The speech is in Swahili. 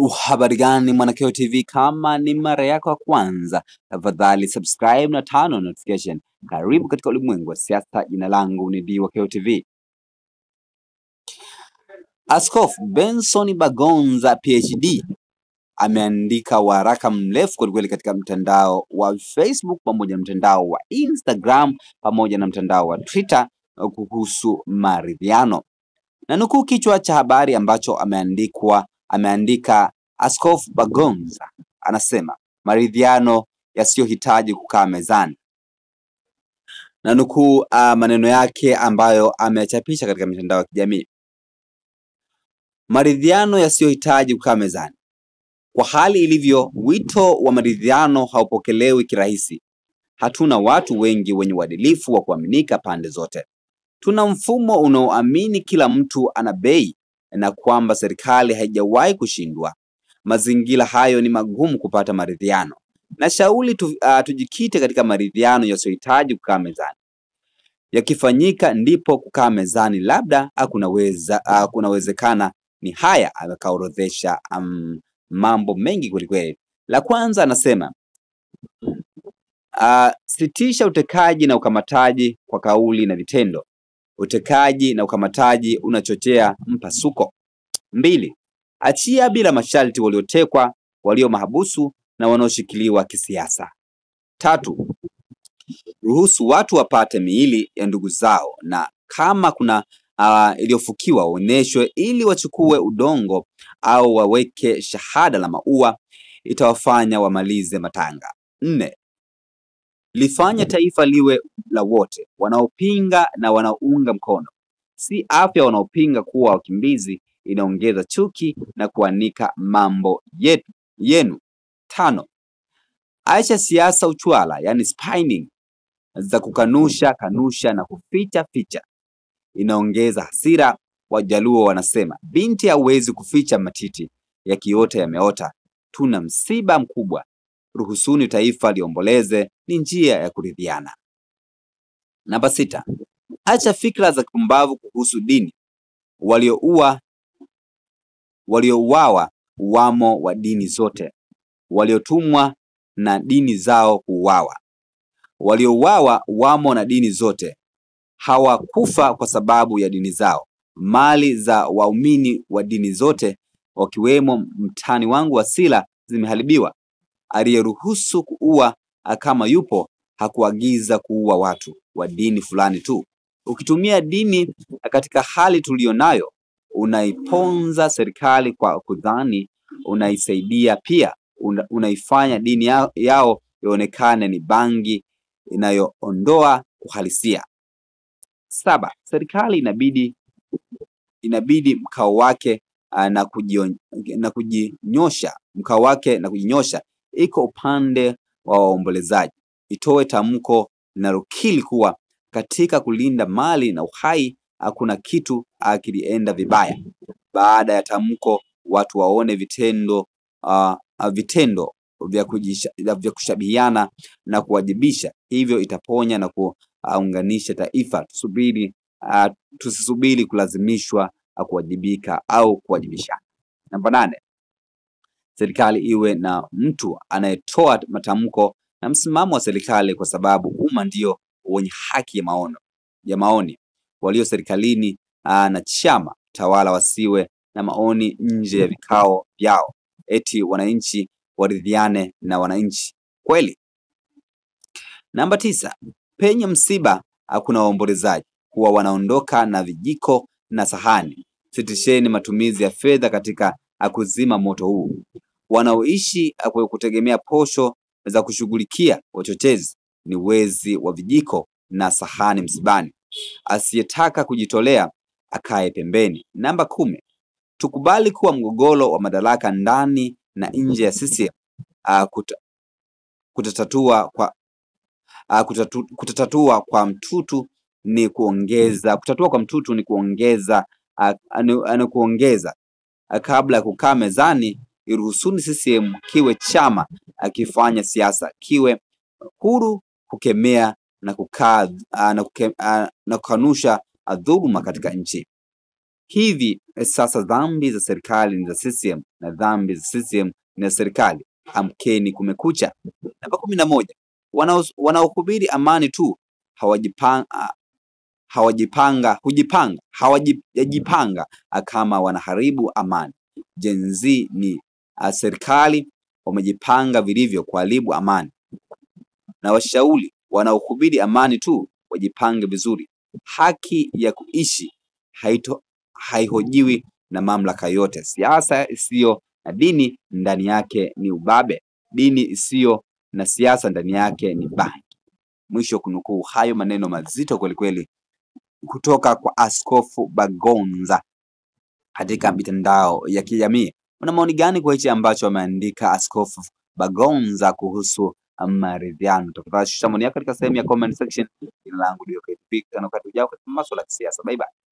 Habari gani Mwanakeo TV, kama ni mara yako ya kwanza, tafadhali subscribe na turn on notification. Karibu katika ulimwengu wa siasa. Jina langu ni Dwakeo TV. Askofu Benson Bagonza PhD ameandika waraka mrefu kweli katika mtandao wa Facebook pamoja na mtandao wa Instagram pamoja na mtandao wa Twitter kuhusu maridhiano. Na nukuu kichwa cha habari ambacho ameandika Askofu Bagonza, anasema maridhiano yasiyohitaji kukaa mezani. Na nukuu maneno yake ambayo amechapisha katika mitandao ya kijamii. Maridhiano yasiyohitaji kukaa mezani. Kwa hali ilivyo, wito wa maridhiano haupokelewi kirahisi. Hatuna watu wengi wenye uadilifu wa kuaminika pande zote. Tuna mfumo unaoamini kila mtu ana bei na kwamba serikali haijawahi kushindwa. Mazingira hayo ni magumu kupata maridhiano. Na shauri tujikite katika maridhiano yasiyohitaji kukaa mezani. Yakifanyika ndipo kukaa mezani labda kunawezekana. Ni haya amekaorodhesha mambo mengi kweli. La kwanza anasema sitisha utekaji na ukamataji kwa kauli na vitendo. Utekaji na ukamataji unachochea mpasuko. 2. Achia bila masharti waliotekwa, walio mahabusu na wanaoshikiliwa kisiasa. 3. Ruhusu watu wapate miili ya ndugu zao, na kama kuna iliyofukiwa waoneshwe ili wachukue udongo au waweke shahada la maua, itawafanya wamalize matanga. 4. Lifanye taifa liwe la wote, wanaopinga na wanaounga mkono. Si afya wanaopinga kuwa wakimbizi, inaongeza chuki na kuanika mambo yenu. 5. Acha siasa uchwala, yani spinning, za kukanusha na kuficha. Inaongeza hasira. Wajaluo wanasema binti hawezi kuficha matiti, yakiota yameota. Tuna msiba mkubwa. Ruhusuni taifa liomboleze, ni njia ya kuridhiana. Namba 6. Acha fikra za kipumbavu kuhusu dini. Waliouawa wamo wa dini zote. Waliotumwa na dini zao kuuawa. Waliouawa wamo na dini zote. Hawakufa kwa sababu ya dini zao. Mali za waumini wa dini zote, wakiwemo mtani wangu Wasila, zimeharibiwa. Aliyeruhusu kuua, kama yupo, hakuagiza kuua watu wa dini fulani tu. Ukitumia dini katika hali tulionayo, unaiponza serikali kwa kudhani unaisaidia. Pia unaifanya dini yao ionekane ni bangi inayoondoa uhalisia. 7. Serikali inabidi mkao wake na kujinyosha iko upande wa waombolezaji. Itoe tamko linalokiri kuwa katika kulinda mali na uhai hakuna kitu kilienda vibaya. Baada ya tamko, watu waone vitendo vya kushabihiana na kuwajibisha. Hivyo itaponya na kuunganisha taifa. Tusisubiri kulazimishwa kuwajibika au kuwajibishana. Namba 8. Serikali iwe na mtu anayetoa matamko na msimamo wa serikali, kwa sababu umma ndio wenye haki ya maoni. Walio serikalini na chama tawala wasiwe na maoni nje ya vikao vyao, eti wananchi waridhiane na wananchi kweli. Namba 9. Penye msiba hakuna waombolezaji, huwa wanaondoka na vijiko na sahani. Sitisheni matumizi ya fedha katika kuzima moto huu. Wanaoishi kwa kutegemea posho za kushughulikia wachochezi ni wezi wa vijiko na sahani msibani. Asiyetaka kujitolea akae pembeni. Namba 10. Tukubali kuwa mgogoro wa madaraka ndani na nje ya CCM kutatatua kwa mtutu ni kuongeza. Kabla ya kukaa mezani, iruhusuni CCM kiwe chama akifanya siasa, kiwe huru kukemea na kukanusha dhuluma katika nchi. Hivi sasa dhambi za serikali ni za CCM na dhambi za CCM ni za serikali. Amkeni, kumekucha. Namba 11. Wanaohubiri amani tu hawajipanga kama wanaharibu amani. Gen Z ni serikali wamejipanga vilivyo kuharibu amani. Na washauri wanaohubiri amani tu wajipange vizuri. Haki ya kuishi haihojiwi na mamlaka yote. Siasa isiyo na dini ndani yake ni ubabe. Dini isiyo na siasa ndani yake ni bangi. Mwisho kunukuu. Hayo maneno mazito kweli kweli kutoka kwa Askofu Bagonza katika mitandao ya kijamii. Una maoni gani kwa hichi ambacho ameandika Askofu Bagonza kuhusu maridhiano? Tafadhali shusha maoni yako katika sehemu ya comment section. Jina langu ndio KTP, na wakati ujao katika masuala ya kisiasa. Bye bye.